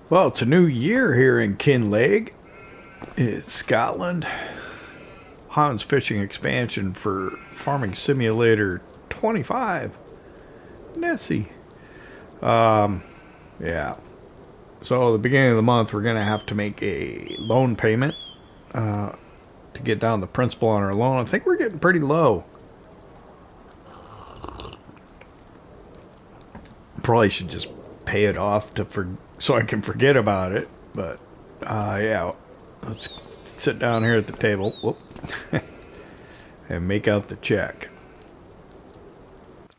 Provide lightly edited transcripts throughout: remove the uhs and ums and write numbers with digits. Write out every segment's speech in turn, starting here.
Well, it's a new year here in Kinlaig. It's Scotland. Hans Fishing Expansion for Farming Simulator 25. Nessie. Yeah. So, the beginning of the month, we're going to have to make a loan payment to get down the principal on our loan. I think we're getting pretty low. Probably should just pay it off so I can forget about it. But, yeah. Let's sit down here at the table. Whoop. And make out the check.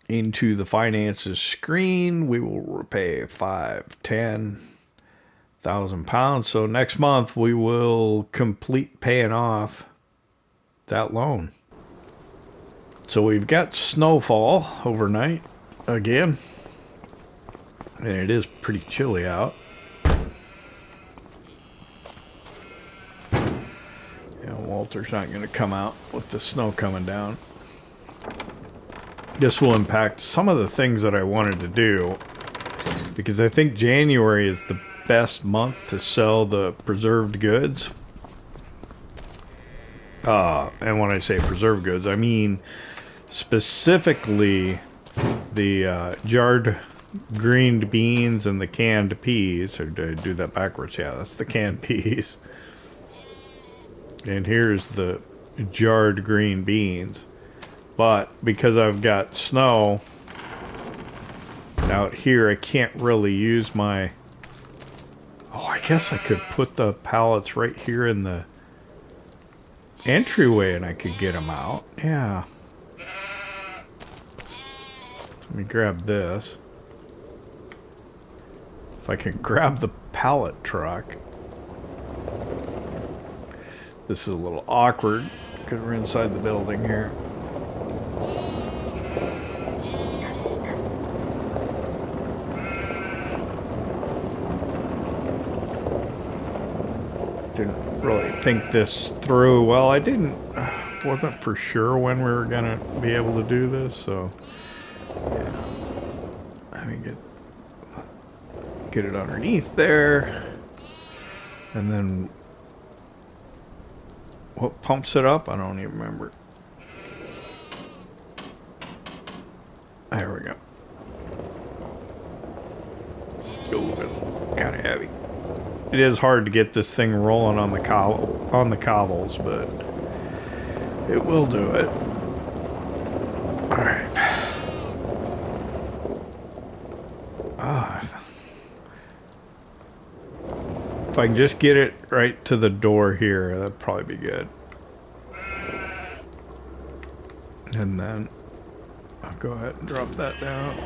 Into the finances screen, we will repay £10,000. So next month we will complete paying off that loan. So we've got snowfall overnight again, and it is pretty chilly out. Walter's not going to come out with the snow coming down. This will impact some of the things that I wanted to do, because I think January is the best month to sell the preserved goods. And when I say preserved goods, I mean specifically the jarred greened beans and the canned peas. Or did I do that backwards? Yeah, that's the canned peas. And here's the jarred green beans. But because I've got snow out here, I can't really use my... Oh, I guess I could put the pallets right here in the entryway and I could get them out. Yeah. Let me grab this. If I can grab the pallet truck. This is a little awkward because we're inside the building here. Didn't really think this through. Well, I wasn't for sure when we were gonna be able to do this, so yeah. Let me get it underneath there, and then what pumps it up? I don't even remember. There we go. Oh, that's kind of heavy. It is hard to get this thing rolling on the cobbles, but it will do it. All right. If I can just get it right to the door here, that'd probably be good. And then I'll go ahead and drop that down.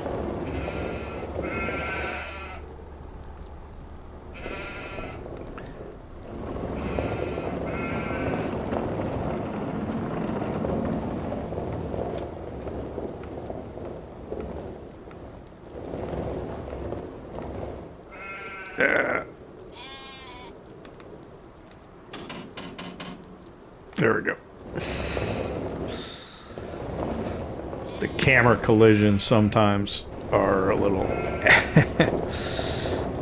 There we go. The camera collisions sometimes are a little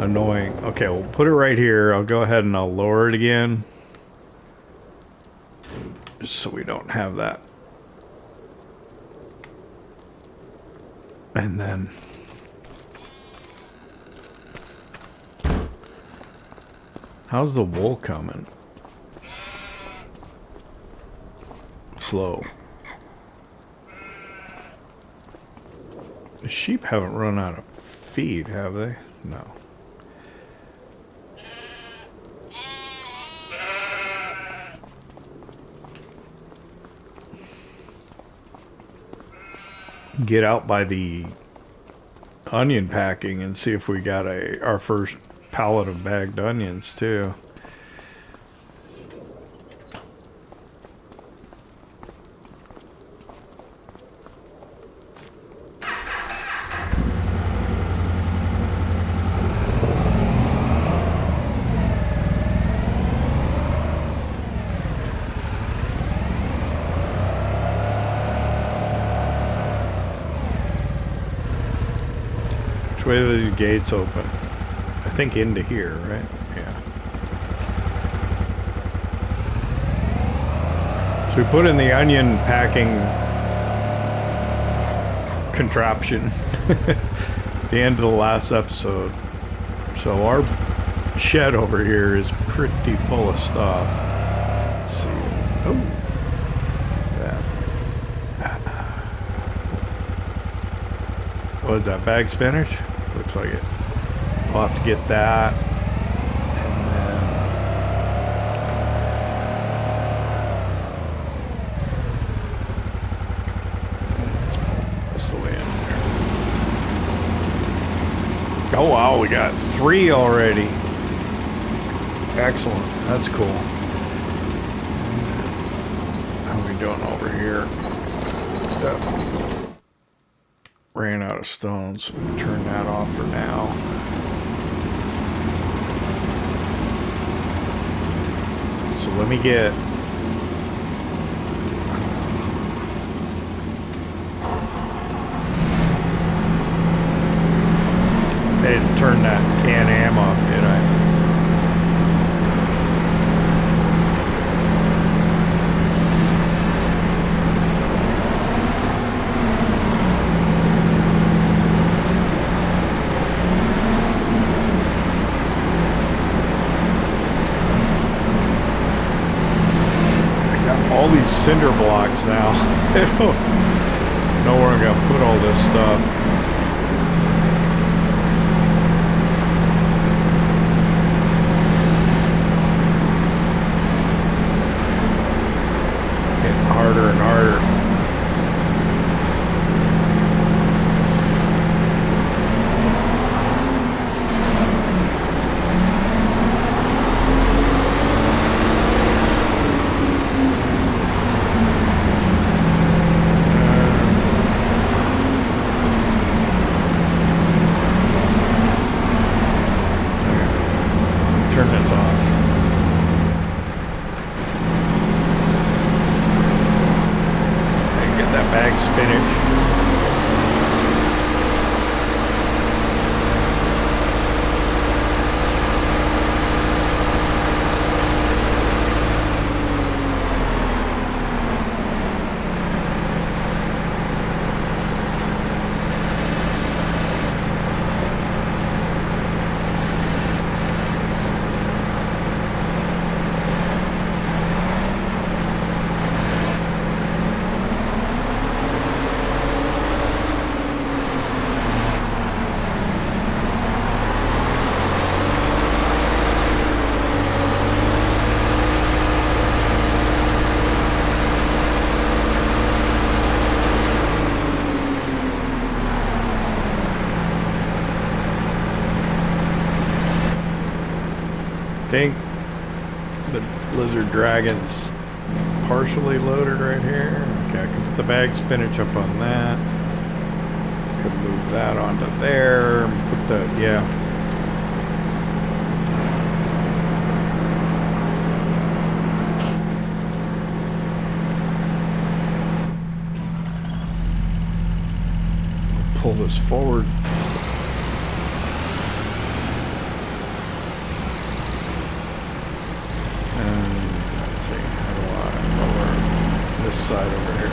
annoying. Okay, we'll put it right here. I'll go ahead and I'll lower it again, just so we don't have that. And then how's the wool coming? Slow. The sheep haven't run out of feed, have they? No. Get out by the onion packing and see if we got our first pallet of bagged onions too. Which way do these gates open? I think into here, right? Yeah. So we put in the onion packing contraption at the end of the last episode. So our shed over here is pretty full of stuff. Let's see. Oh, that. What is that? Bag spinach? Looks like it. We'll have to get that. And then that's the way in there. Oh wow, we got 3 already. Excellent. That's cool. How are we doing over here? Ran out of stones. We'll turn that off for now. So let me get... I didn't turn that Can-Am off, did I? All these cinder blocks now. I don't know where I'm going to put all this stuff. Getting harder and harder. Turn this off. And get that bag spinach. I think the Lizard Dragon's partially loaded right here. Okay, I can put the bag spinach up on that. Could move that onto there. Put the, yeah. Pull this forward. Side over here.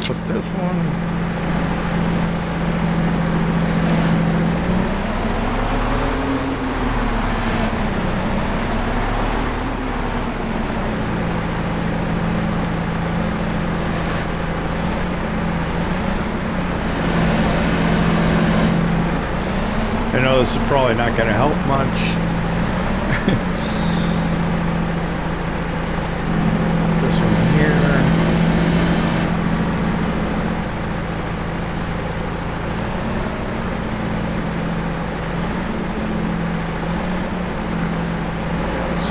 Put this one. I know this is probably not going to help much, This one here.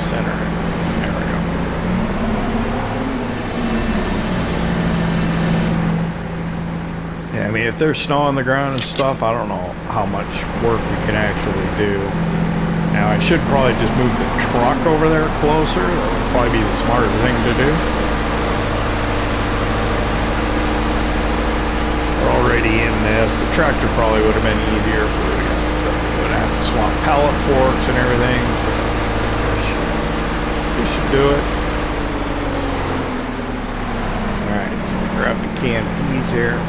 Center. There we go. Yeah, I mean, if there's snow on the ground and stuff, I don't know how much work we can actually do. Now, I should probably just move the truck over there closer. That would probably be the smarter thing to do. We're already in this. The tractor probably would have been easier if we would have to swap pallet forks and everything. So we should do it. Alright, so we'll grab the canned peas here.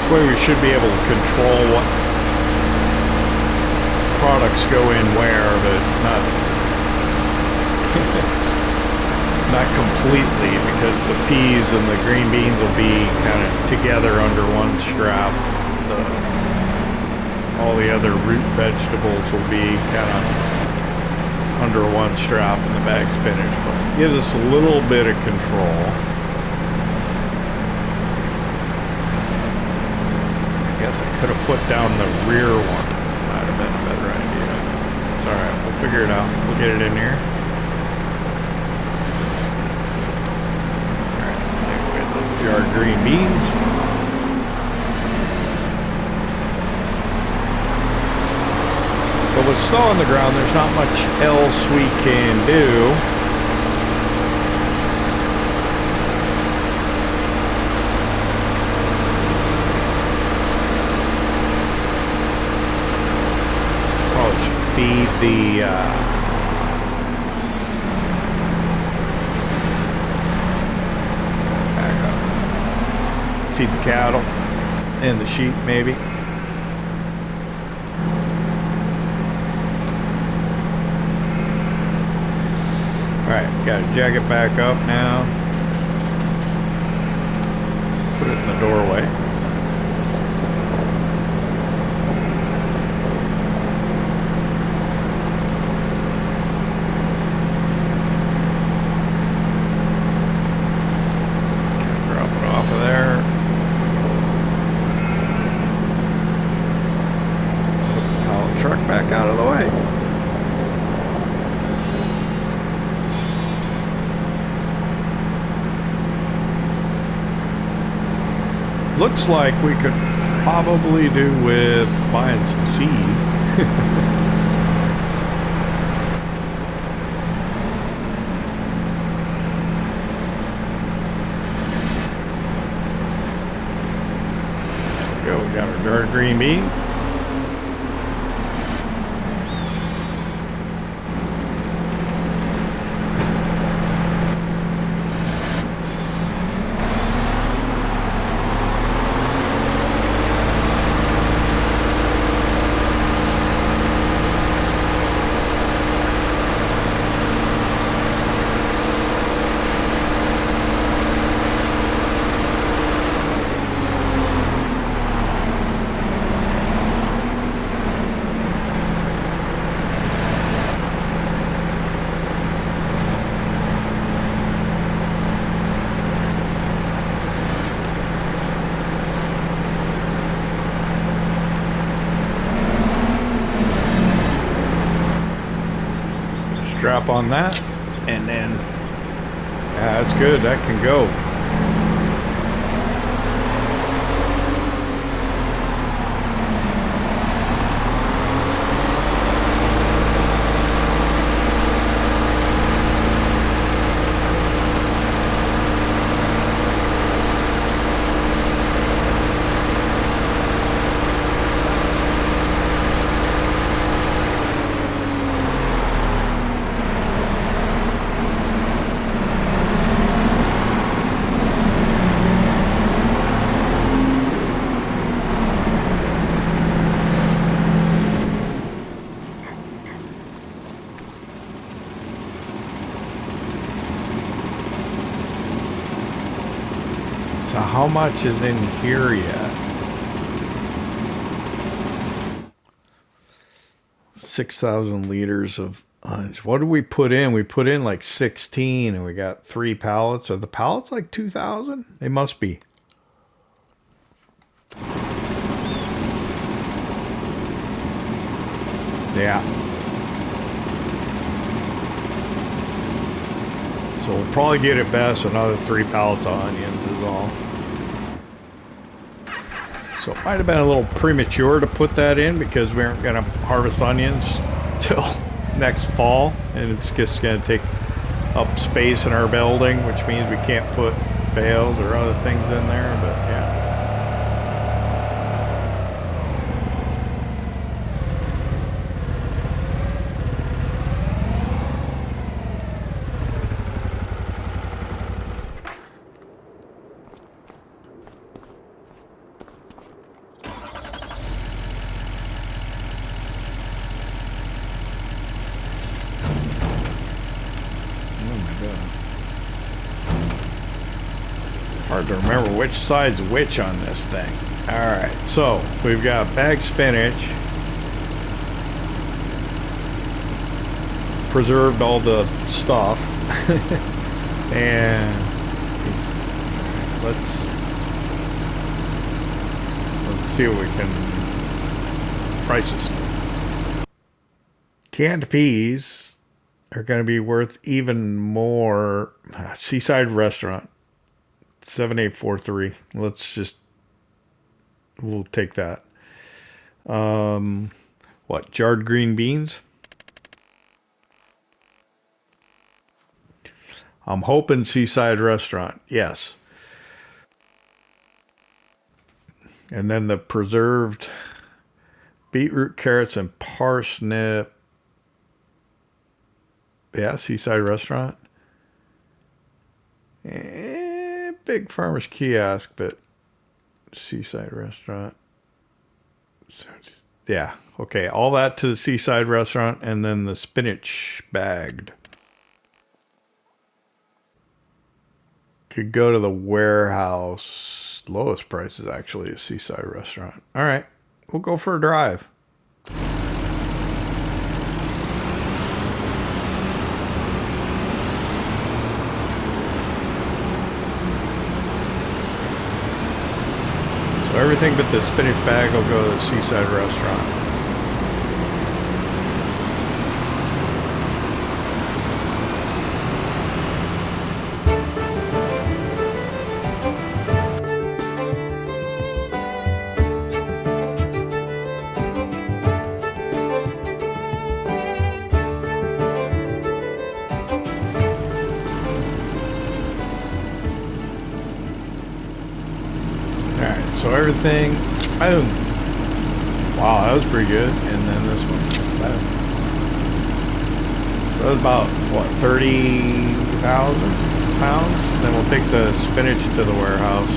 This way we should be able to control what products go in where, but not completely, because the peas and the green beans will be kind of together under one strap. All the other root vegetables will be kind of under one strap and the bag spinach, but it gives us a little bit of control. I guess I could have put down the rear one. Might have been a better idea. It's alright, we'll figure it out. We'll get it in here. Our green beans. But with snow on the ground, there's not much else we can do. Probably should feed the feed the cattle and the sheep, maybe. Alright, gotta jack it back up now. Put it in the doorway. Drop it off of there. Truck back out of the way. Looks like we could probably do with buying some seed. There we go, we got our dark green beans. Strap on that, and then yeah, that's good, that can go. how much is in here yet? 6,000 liters of what did we put in? We put in like 16 and we got 3 pallets. Are the pallets like 2,000? They must be. Yeah. So we'll probably get at best another 3 pallets of onions is all. So it might have been a little premature to put that in because we aren't going to harvest onions till next fall, and it's just going to take up space in our building, which means we can't put bales or other things in there, but yeah. Hard to remember which side's which on this thing. Alright, so we've got bagged spinach, preserved all the stuff, and let's see what we can prices. Canned peas are going to be worth even more. Seaside Restaurant. 7843. We'll take that. What, jarred green beans? I'm hoping Seaside Restaurant. Yes. And then the preserved beetroot, carrots, and parsnip. Yeah, Seaside Restaurant. Big Farmer's Kiosk, but Seaside Restaurant. So, yeah, okay, all that to the Seaside Restaurant, and then the spinach bagged. Could go to the warehouse. Lowest price is actually a Seaside Restaurant. All right, we'll go for a drive. So everything but the spinach bag will go to the Seaside Restaurant. So everything, wow, that was pretty good. And then this one, so that's about, what, 30,000 pounds? Then we'll take the spinach to the warehouse.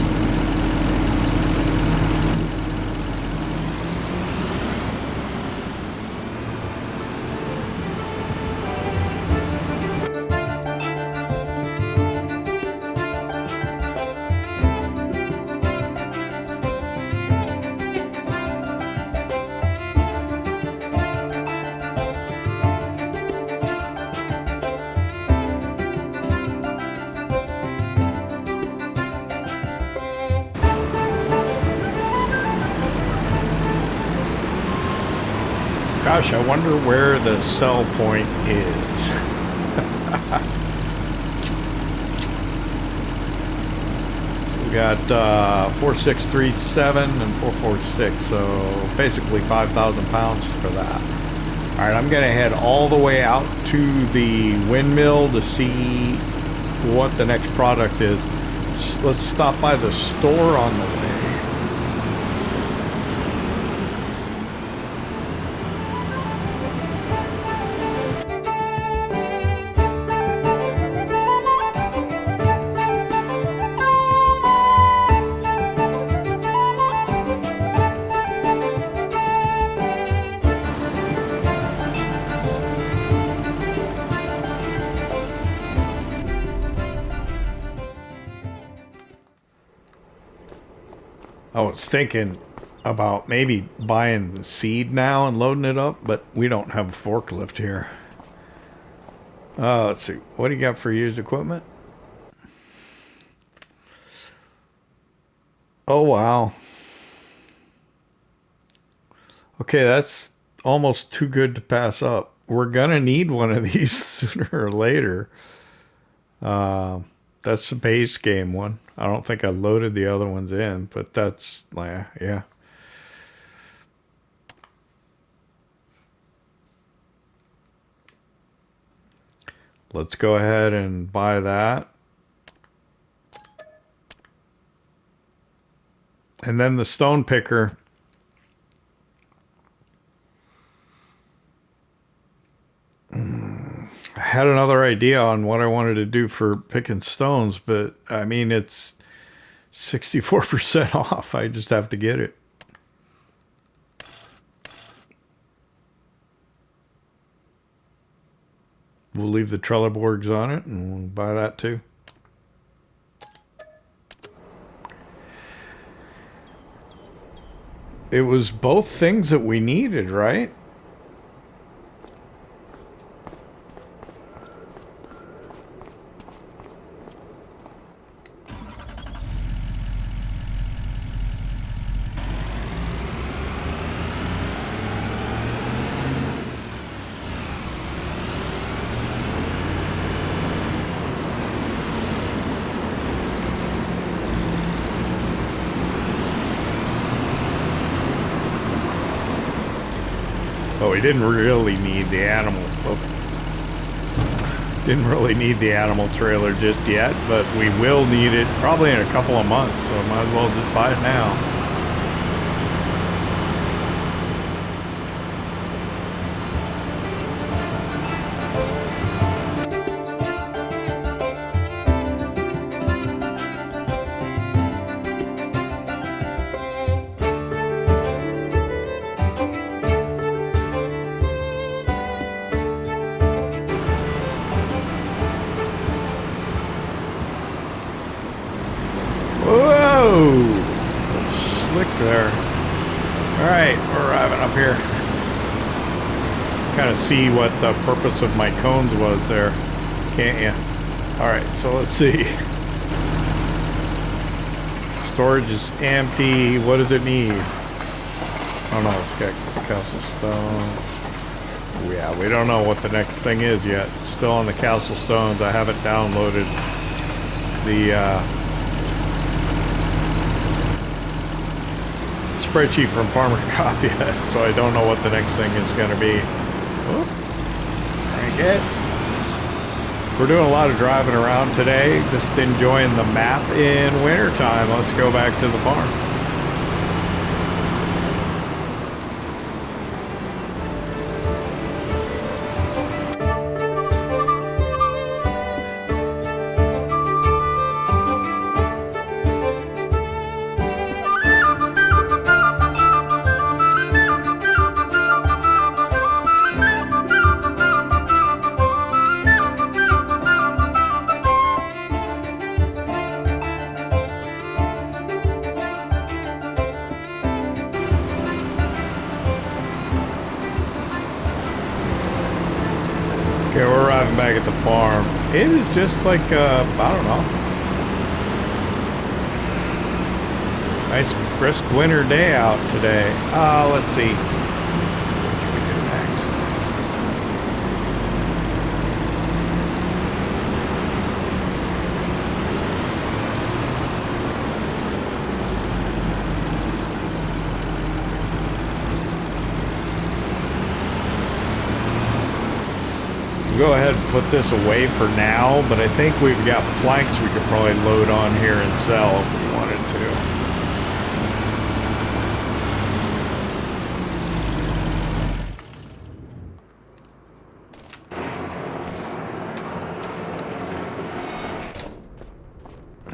Gosh, I wonder where the sell point is. We got 4637 and 446, so basically 5,000 pounds for that. All right, I'm gonna head all the way out to the windmill to see what the next product is. Let's stop by the store on the way. I was thinking about maybe buying the seed now and loading it up, but we don't have a forklift here. Let's see. What do you got for used equipment? Oh, wow. Okay, that's almost too good to pass up. We're going to need one of these sooner or later. That's the base game one. I don't think I loaded the other ones in, but that's, yeah. Let's go ahead and buy that. And then the stone picker. I had another idea on what I wanted to do for picking stones, but I mean, it's 64% off. I just have to get it. We'll leave the trelleborgs on it and we'll buy that too. It was both things that we needed, right? Oh, we didn't really need the animal. Didn't really need the animal trailer just yet, but we will need it probably in a couple of months, so might as well just buy it now. See what the purpose of my cones was there, can't you? Alright, so let's see. Storage is empty. What does it need? Oh no, it's got castle stone. Yeah, we don't know what the next thing is yet. Still on the castle stones. I haven't downloaded the spreadsheet from Farmer Cop yet, so I don't know what the next thing is going to be. We're doing a lot of driving around today, just enjoying the map in wintertime. Let's go back to the farm. Back at the farm. It is just like, I don't know, nice brisk winter day out today. Let's see. What should we do next? Go ahead and put this away for now, but I think we've got planks we could probably load on here and sell if we wanted to.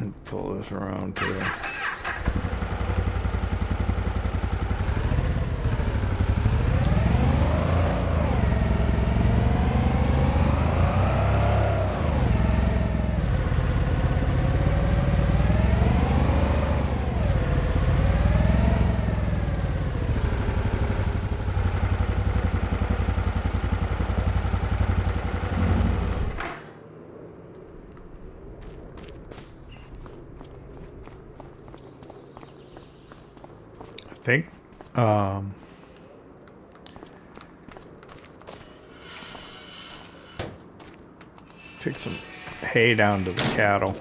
And pull this around too. think take some hay down to the cattle.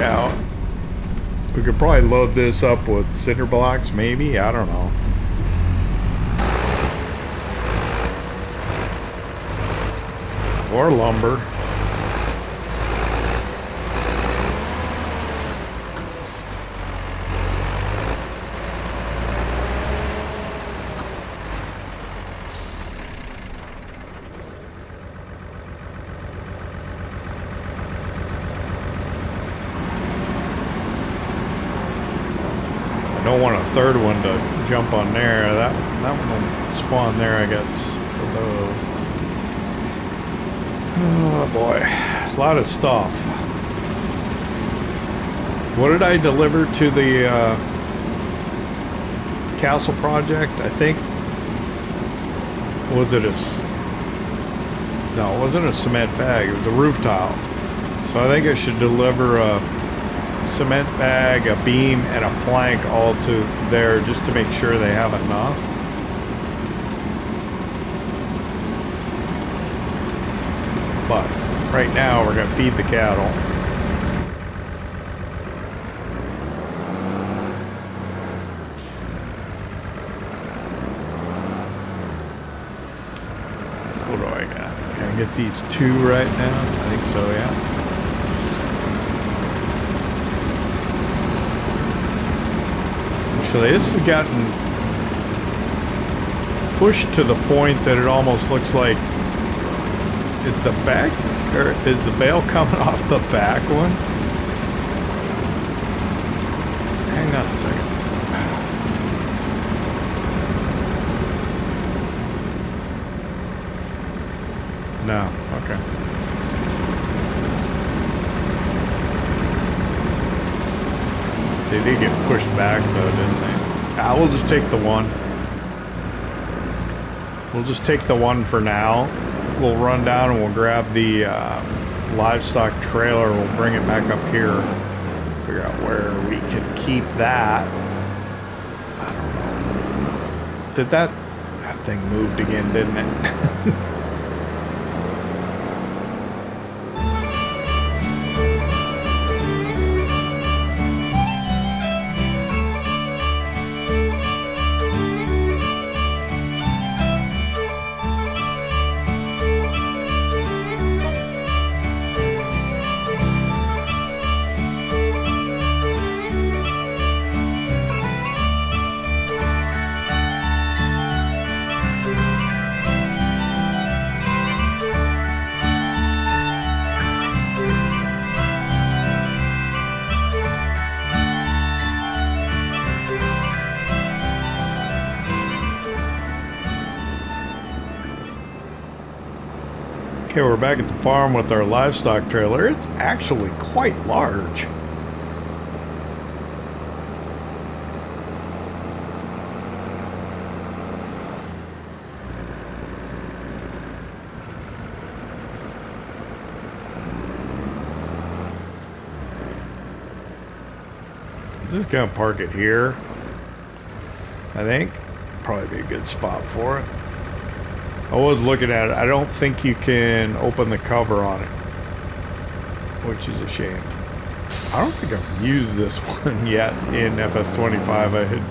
Out. We could probably load this up with cinder blocks, maybe. I don't know. Or lumber. I don't want a third one to jump on there. That one will spawn there. I got 6 of those. Oh boy, a lot of stuff. What did I deliver to the castle project? I think, was it no, it wasn't a cement bag. It was the roof tiles. So I think I should deliver a cement bag, a beam, and a plank all to there just to make sure they have enough. But right now we're going to feed the cattle. What do I got? Can I get these 2 right now? I think so, yeah. So this has gotten pushed to the point that it almost looks like, is the back, or is the bale coming off the back one? Hang on a second. No, okay. They did get pushed back though, didn't they? We'll just take the one. We'll just take the one for now. We'll run down and we'll grab the livestock trailer. We'll bring it back up here. Figure out where we can keep that. I don't know. Did that thing moved again, didn't it? Okay, we're back at the farm with our livestock trailer. It's actually quite large. Just gonna park it here. I think probably be a good spot for it. I was looking at it. I don't think you can open the cover on it, which is a shame. I don't think I've used this one yet in FS25. I had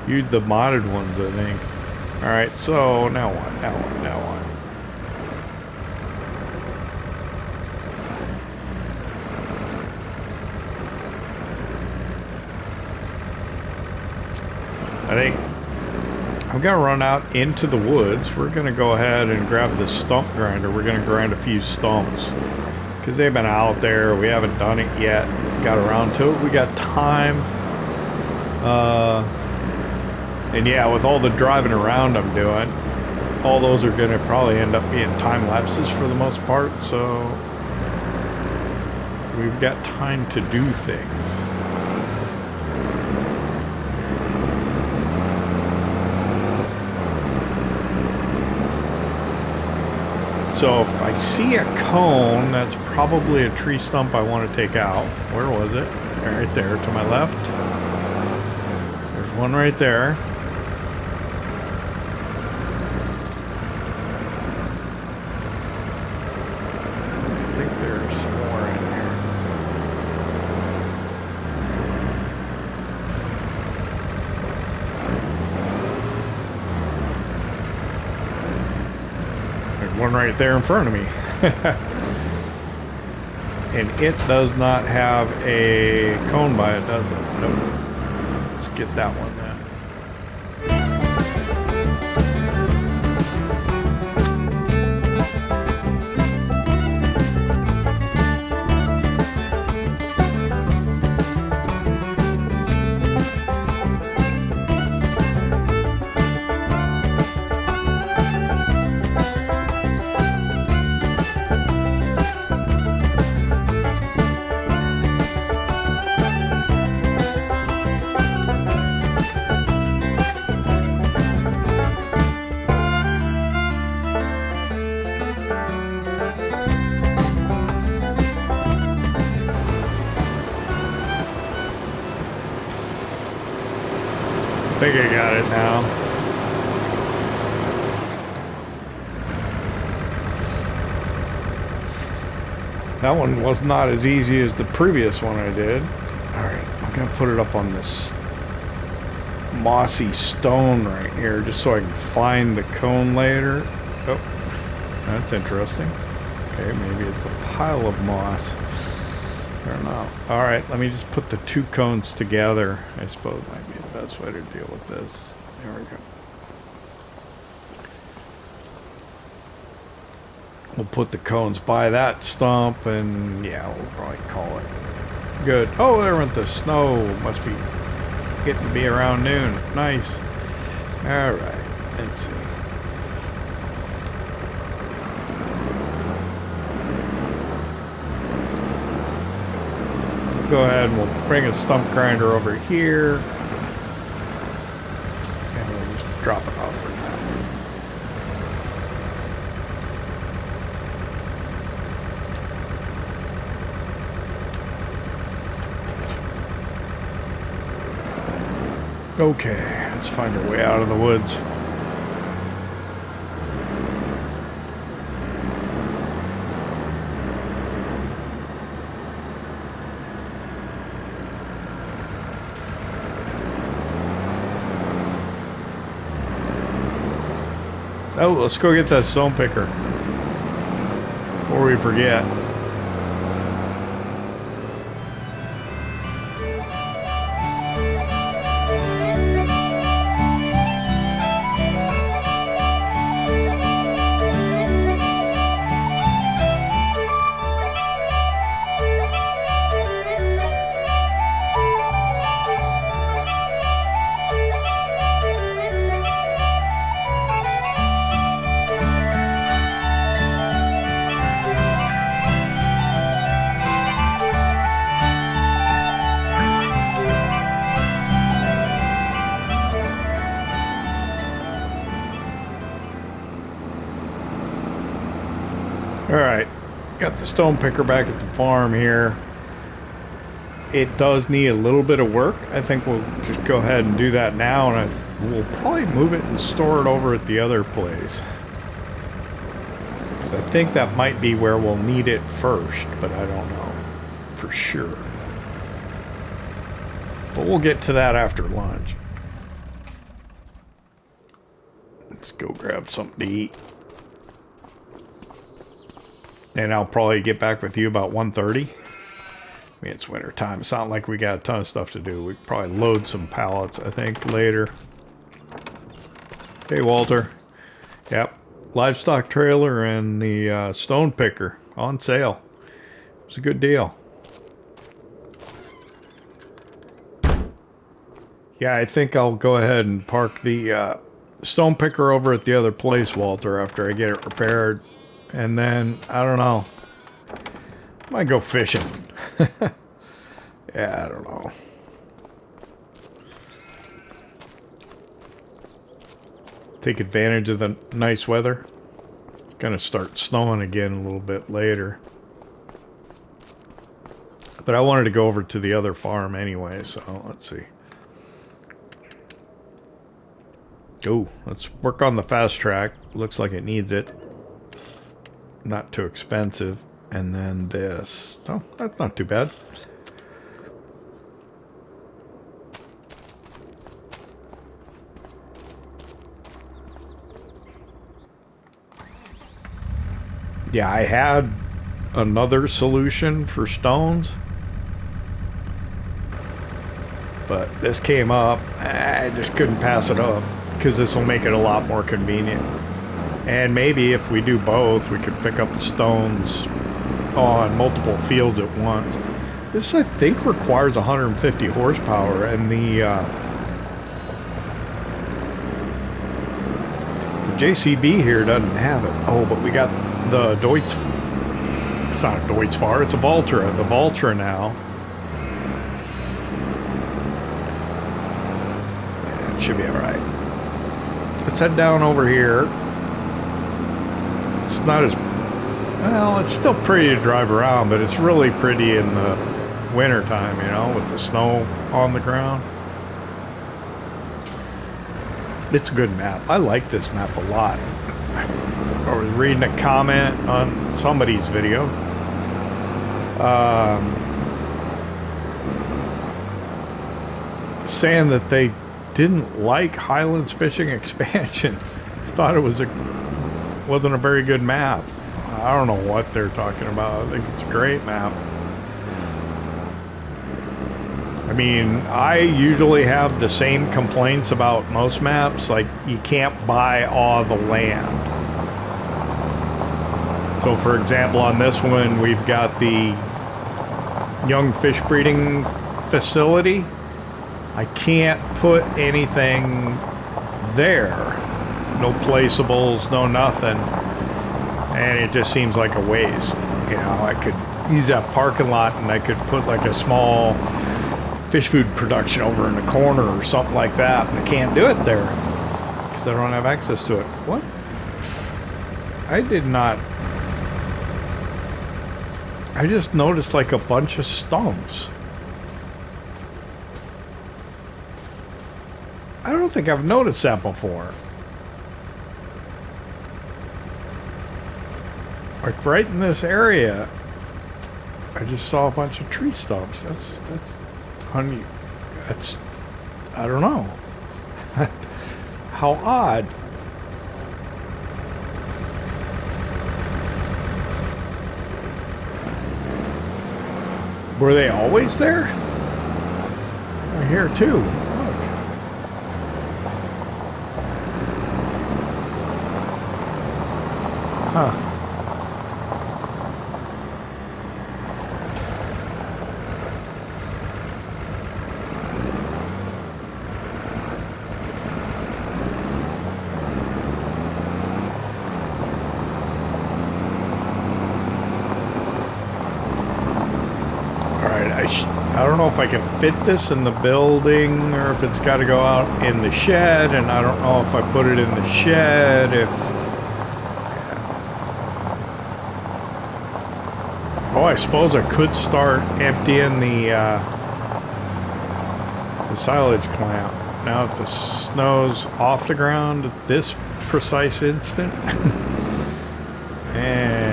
used the modded ones, I think. All right, so now what? Now what? Now what? I think we gotta run out into the woods. We're gonna go ahead and grab the stump grinder. We're gonna grind a few stumps because they've been out there. We haven't done it yet. Got around to it. We got time. And yeah, with all the driving around I'm doing, all those are gonna probably end up being time lapses for the most part. So we've got time to do things. So if I see a cone, that's probably a tree stump I want to take out. Where was it? Right there to my left. There's one right there. I think there's some more in here. There's one right there in front of me. And it does not have a cone by it, does it? Nope. Let's get that one then. I think I got it now. That one was not as easy as the previous one I did. Alright, I'm gonna put it up on this mossy stone right here just so I can find the cone later. Oh, that's interesting. Okay, maybe it's a pile of moss. I don't know. Alright, let me just put the two cones together. I suppose might be the best way to deal with this. There we go. We'll put the cones by that stump and yeah, we'll probably call it good. Oh, there went the snow. Must be getting to be around noon. Nice. Alright, let's see. Go ahead and we'll bring a stump grinder over here and we'll just drop it off for now. Okay, let's find our way out of the woods. Oh, let's go get that stone picker before we forget. Alright, got the stone picker back at the farm here. It does need a little bit of work. I think we'll just go ahead and do that now, and we'll probably move it and store it over at the other place. Because I think that might be where we'll need it first, but I don't know for sure. But we'll get to that after lunch. Let's go grab something to eat. And I'll probably get back with you about 1:30. I mean, it's winter time. It's not like we got a ton of stuff to do. We could probably load some pallets, I think, later. Hey, Walter. Yep. Livestock trailer and the stone picker on sale. It was a good deal. Yeah, I think I'll go ahead and park the stone picker over at the other place, Walter, after I get it repaired. And then, I don't know. Might go fishing. Yeah, I don't know. Take advantage of the nice weather. It's gonna start snowing again a little bit later. But I wanted to go over to the other farm anyway, so let's see. Oh, let's work on the fast track. Looks like it needs it. Not too expensive. And then this. Oh, that's not too bad. Yeah, I had another solution for stones, but this came up. I just couldn't pass it up because this will make it a lot more convenient. And maybe if we do both, we could pick up the stones on multiple fields at once. This, I think, requires 150 horsepower, and the JCB here doesn't have it. Oh, but we got the Deutz. It's not a Deutz-Fahr, it's a Valtra. The Valtra now. Yeah, it should be alright. Let's head down over here. It's not as... Well, it's still pretty to drive around, but it's really pretty in the winter time, you know, with the snow on the ground. It's a good map. I like this map a lot. I was reading a comment on somebody's video. Saying that they didn't like Highlands Fishing Expansion. Thought it wasn't a very good map. I don't know what they're talking about. I think it's a great map. I mean, I usually have the same complaints about most maps, like you can't buy all the land. So for example, on this one, we've got the young fish breeding facility. I can't put anything there. No placeables, no nothing. And it just seems like a waste. You know, I could use that parking lot and I could put like a small fish food production over in the corner or something like that, and I can't do it there because I don't have access to it. What? I did not. I just noticed like a bunch of stumps. I don't think I've noticed that before. Like right in this area, I just saw a bunch of tree stumps. That's honey, that's, I don't know. How odd. Were they always there? They're here too. Look. Huh. I don't know if I can fit this in the building or if it's got to go out in the shed, and I don't know if I put it in the shed, if... Oh, I suppose I could start emptying the silage clamp. Now that the snow's off the ground at this precise instant. And...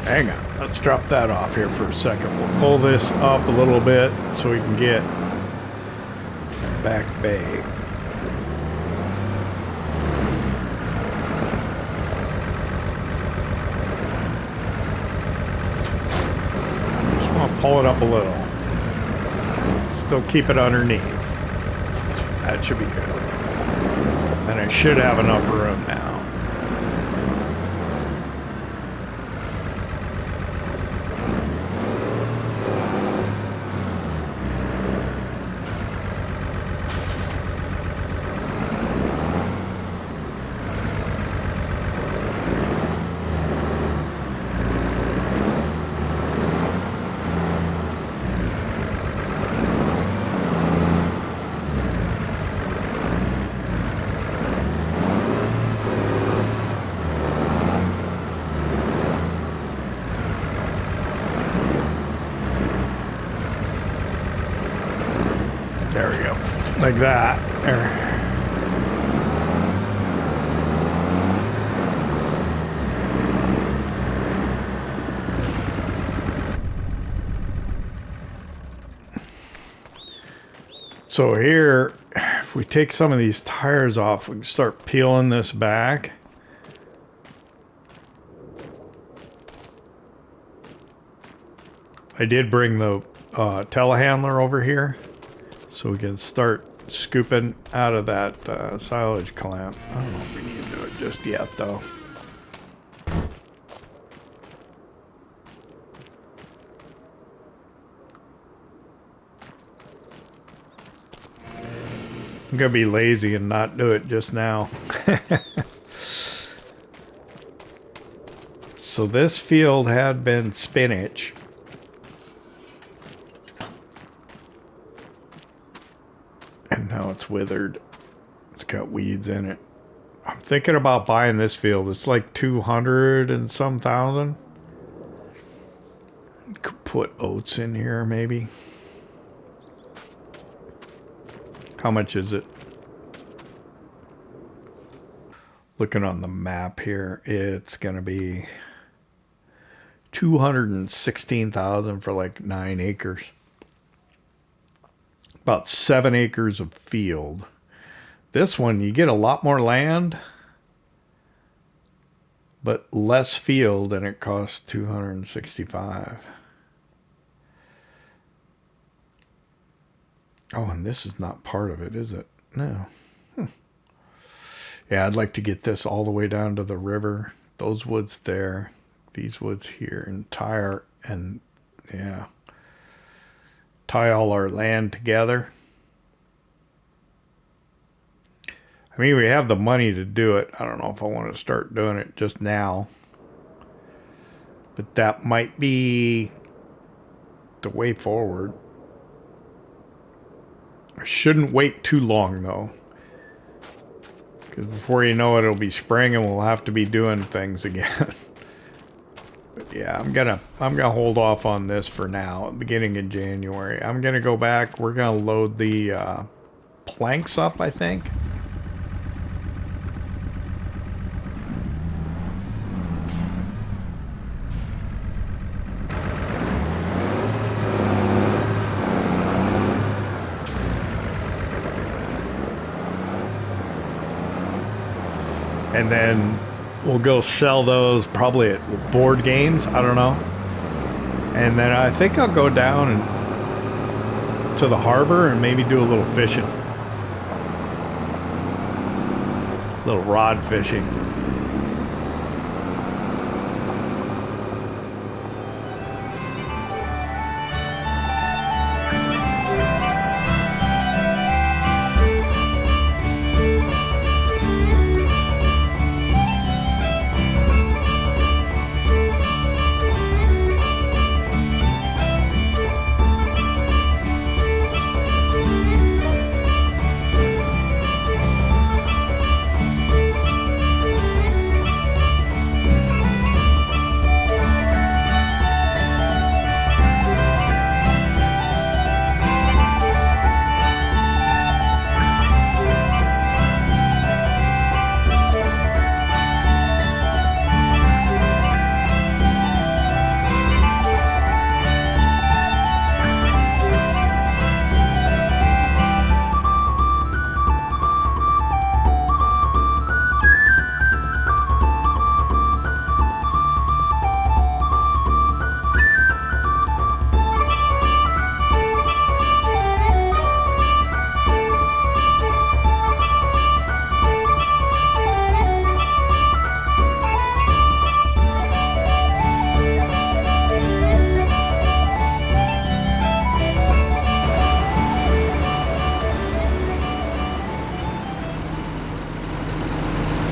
Hang on, let's drop that off here for a second. We'll pull this up a little bit so we can get our back bay. Just want to pull it up a little. Still keep it underneath. That should be good. And I should have enough room now. There we go. Like that. There. So here, if we take some of these tires off, we can start peeling this back. I did bring the telehandler over here, so we can start scooping out of that silage clamp. I don't know if we need to do it just yet, though. I'm gonna be lazy and not do it just now. So this field had been spinach. And now it's withered. It's got weeds in it. I'm thinking about buying this field. It's like 200 and some thousand. Could put oats in here maybe. How much is it? Looking on the map here, it's gonna be 216,000 for like 9 acres. About 7 acres of field. This one, you get a lot more land, but less field, and it costs 265. Oh, and this is not part of it, is it? No. Yeah, I'd like to get this all the way down to the river. Those woods there, these woods here, and tie all our land together. I mean, we have the money to do it. I don't know if I want to start doing it just now. But that might be the way forward. I shouldn't wait too long, though. Because before you know it, it'll be spring and we'll have to be doing things again. But yeah, I'm gonna hold off on this for now, beginning in January. I'm gonna go back. We're gonna load the planks up, I think. And then we'll go sell those probably at board games. I don't know. And then I think I'll go down and to the harbor and maybe do a little fishing. A little rod fishing.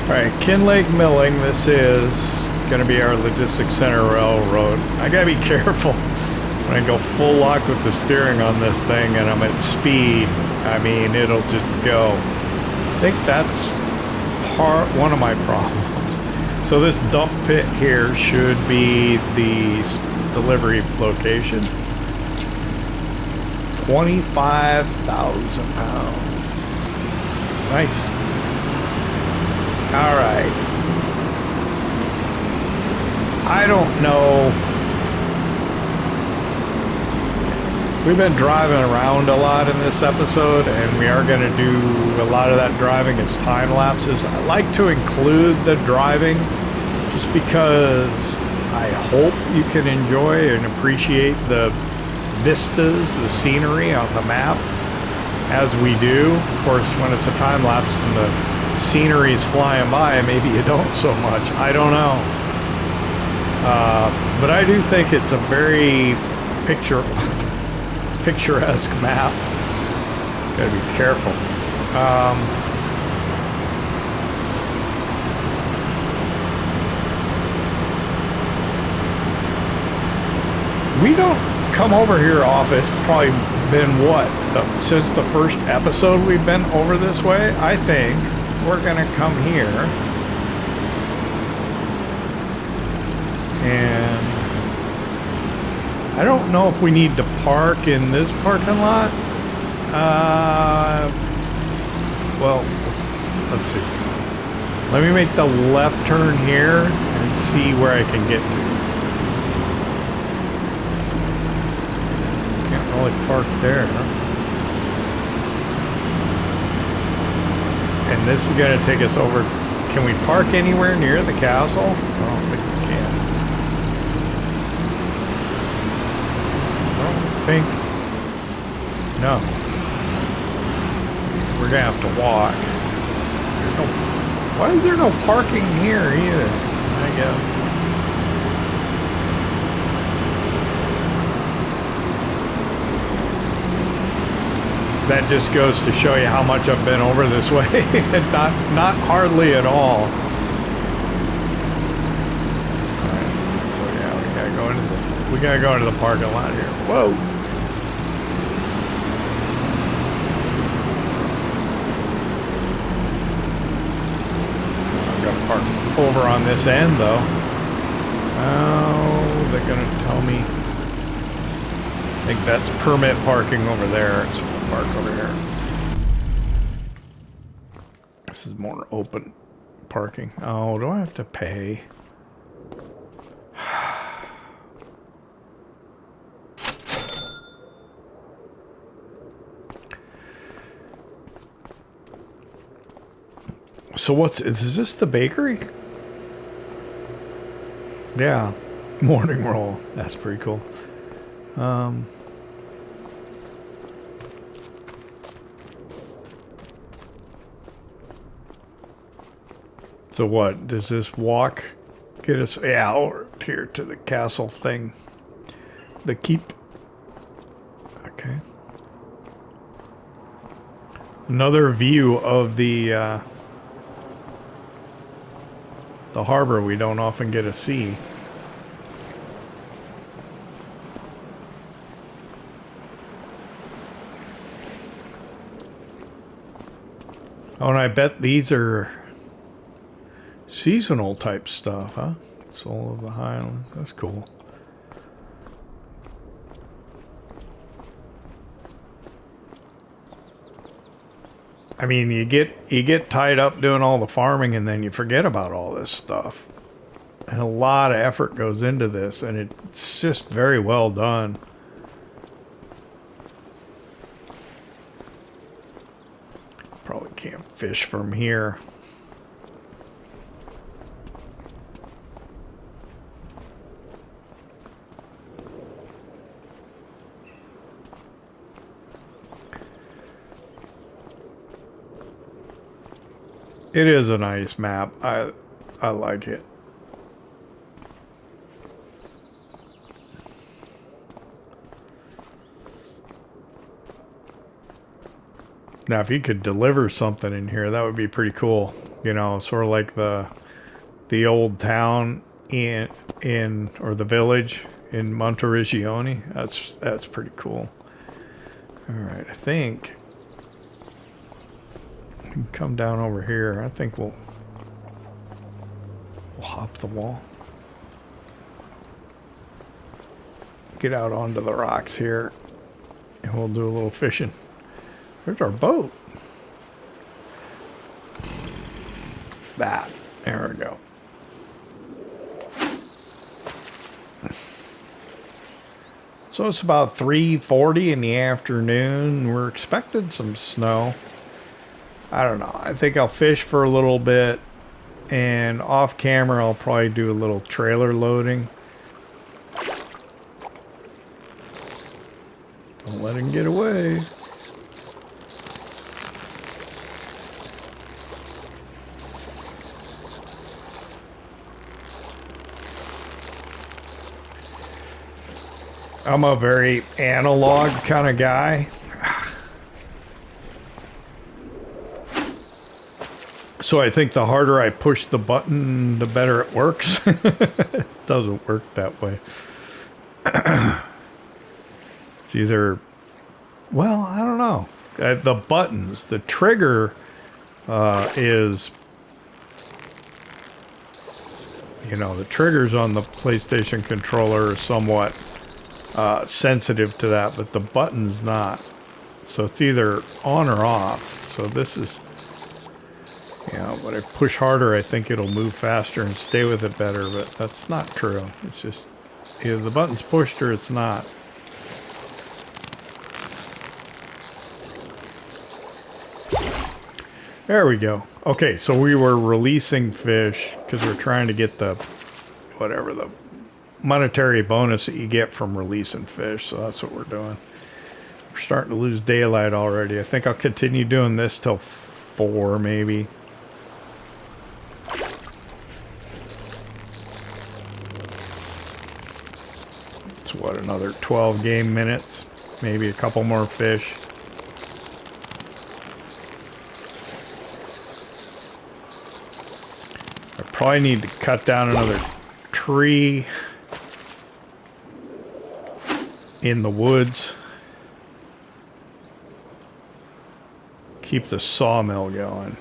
Alright, Kinlaig Milling, this is going to be our logistics center railroad. I gotta be careful when I go full lock with the steering on this thing and I'm at speed. I mean, it'll just go. I think that's one of my problems. So this dump pit here should be the delivery location. 25,000 pounds. Nice. All right. I don't know. We've been driving around a lot in this episode, and we are going to do a lot of that driving as time lapses. I like to include the driving just because I hope you can enjoy and appreciate the vistas, the scenery on the map as we do. Of course, when it's a time lapse and the scenery's flying by, maybe you don't so much. I don't know. But I do think it's a very picturesque map. Gotta be careful. We don't come over here often. It's probably been what? Since the first episode we've been over this way? I think we're gonna come here. And I don't know if we need to park in this parking lot. Well, let's see. Let me make the left turn here and see where I can get to. Can't really park there, huh? And this is going to take us over. Can we park anywhere near the castle? I don't think we can. No. We're gonna have to walk. Why is there no parking here either? I guess. That just goes to show you how much I've been over this way. not hardly at all. Alright, so yeah, we gotta go into the parking lot here. Whoa! Park over on this end though. Oh, they're gonna tell me. I think that's permit parking over there. So we'll park over here. This is more open parking. Oh, do I have to pay? So is this the bakery? Yeah, morning roll. That's pretty cool. So what, does this walk get us, yeah, over here to the castle thing? The keep. Okay. Another view of the harbor we don't often get to see. Oh, and I bet these are seasonal type stuff, huh? Soul of the Highland. That's cool. I mean, you get tied up doing all the farming and then you forget about all this stuff. And a lot of effort goes into this, and it's just very well done. Probably can't fish from here. It is a nice map. I like it. Now, if you could deliver something in here, that would be pretty cool. You know, sort of like the old town in or the village in Monteriggioni. That's pretty cool. All right, I think we can come down over here. I think we'll hop the wall. Get out onto the rocks here, and we'll do a little fishing. Where's our boat? That. There we go. So it's about 3:40 in the afternoon. We're expecting some snow. I don't know. I think I'll fish for a little bit, and off camera I'll probably do a little trailer loading. Don't let him get away. I'm a very analog kind of guy. So I think the harder I push the button, the better it works. It doesn't work that way. It's either, well, I don't know. The buttons, the trigger is, you know, the triggers on the PlayStation controller are somewhat sensitive to that, but the button's not. So it's either on or off. So this is, you know, when I push harder, I think it'll move faster and stay with it better, but that's not true. It's just either the button's pushed or it's not. There we go. Okay, so we were releasing fish because we're trying to get the, whatever, the monetary bonus that you get from releasing fish. So that's what we're doing. We're starting to lose daylight already. I think I'll continue doing this till 4 maybe. It's what, another 12 game minutes, maybe a couple more fish. I probably need to cut down another tree in the woods. Keep the sawmill going.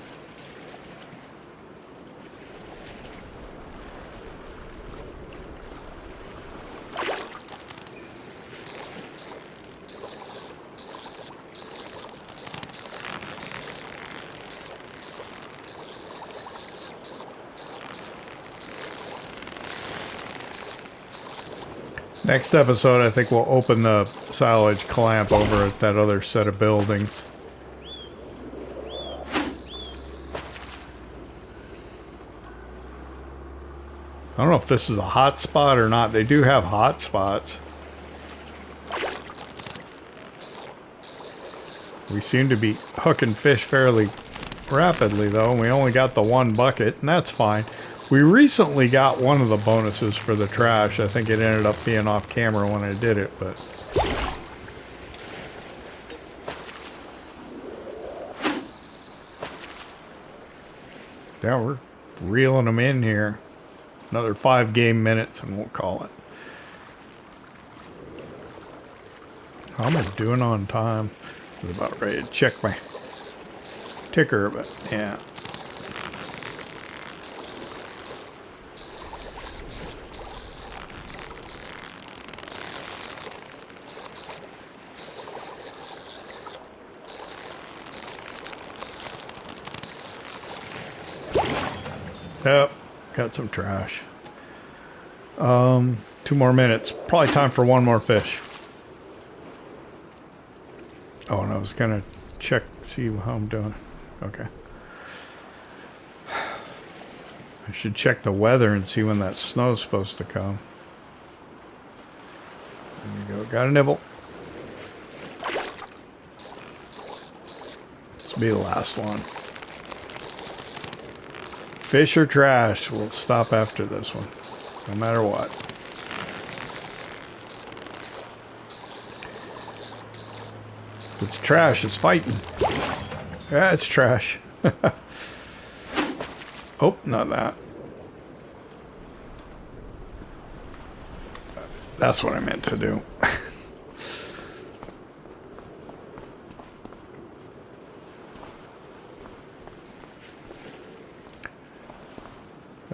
Next episode, I think we'll open the silage clamp over at that other set of buildings. I don't know if this is a hot spot or not. They do have hot spots. We seem to be hooking fish fairly rapidly, though. And we only got the 1 bucket, and that's fine. We recently got one of the bonuses for the trash. I think it ended up being off camera when I did it, but... yeah, we're reeling them in here. Another 5 game minutes and we'll call it. How am I doing on time? I was about ready to check my ticker, but yeah. Yep, got some trash. 2 more minutes. Probably time for 1 more fish. Oh, and I was gonna check, see how I'm doing. Okay. I should check the weather and see when that snow's supposed to come. There we go. Got a nibble. This will be the last one. Fish or trash, we'll stop after this one, no matter what. If it's trash, it's fighting. Yeah, it's trash. Oh, not that. That's what I meant to do.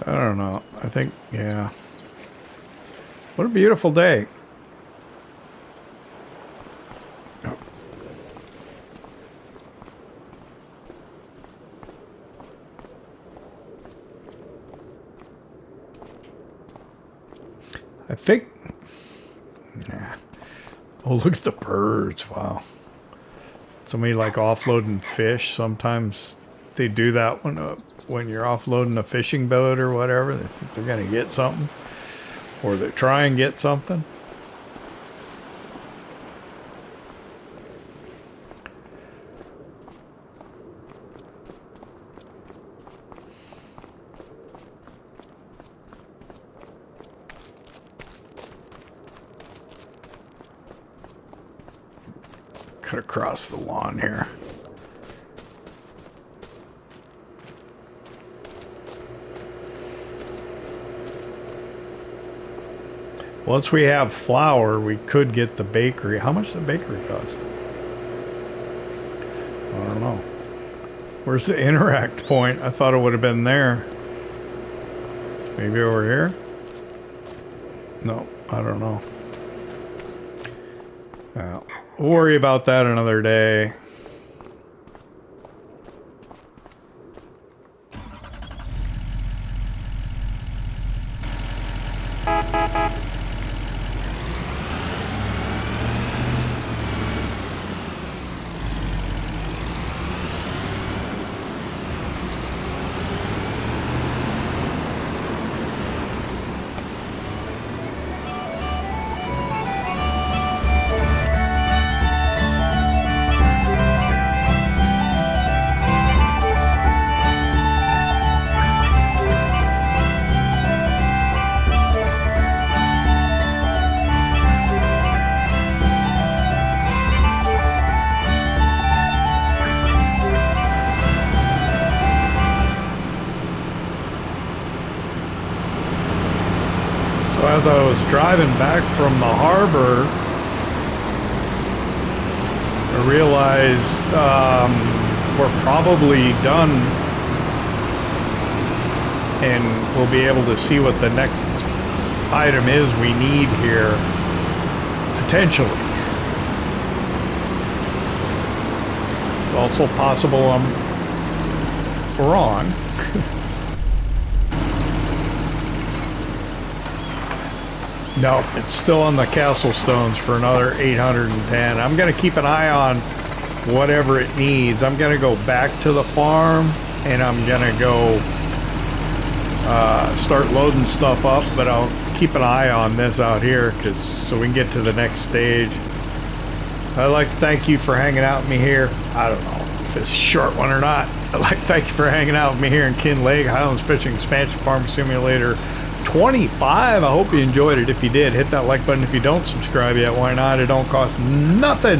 I don't know. I think, yeah. What a beautiful day. Oh. I think, yeah. Oh, look at the birds. Wow. Somebody like offloading fish. Sometimes they do that when you're offloading a fishing boat or whatever. They think they're going to get something. Or they try and get something. Cut across the lawn here. Once we have flour, we could get the bakery. How much does the bakery cost? I don't know. Where's the interact point? I thought it would have been there. Maybe over here? No, I don't know. Well, we'll worry about that another day. As I was driving back from the harbor, I realized we're probably done, and we'll be able to see what the next item is we need here, potentially. It's also possible I'm wrong. No, it's still on the castle stones for another 810. I'm going to keep an eye on whatever it needs. I'm going to go back to the farm, and I'm going to go start loading stuff up, but I'll keep an eye on this out here so we can get to the next stage. I'd like to thank you for hanging out with me here. I don't know if it's a short one or not. I'd like to thank you for hanging out with me here in Kinlaig, Highlands Fishing Expansion Farm Simulator 25. I hope you enjoyed it. If you did, hit that like button. If you don't subscribe yet, why not? It don't cost nothing.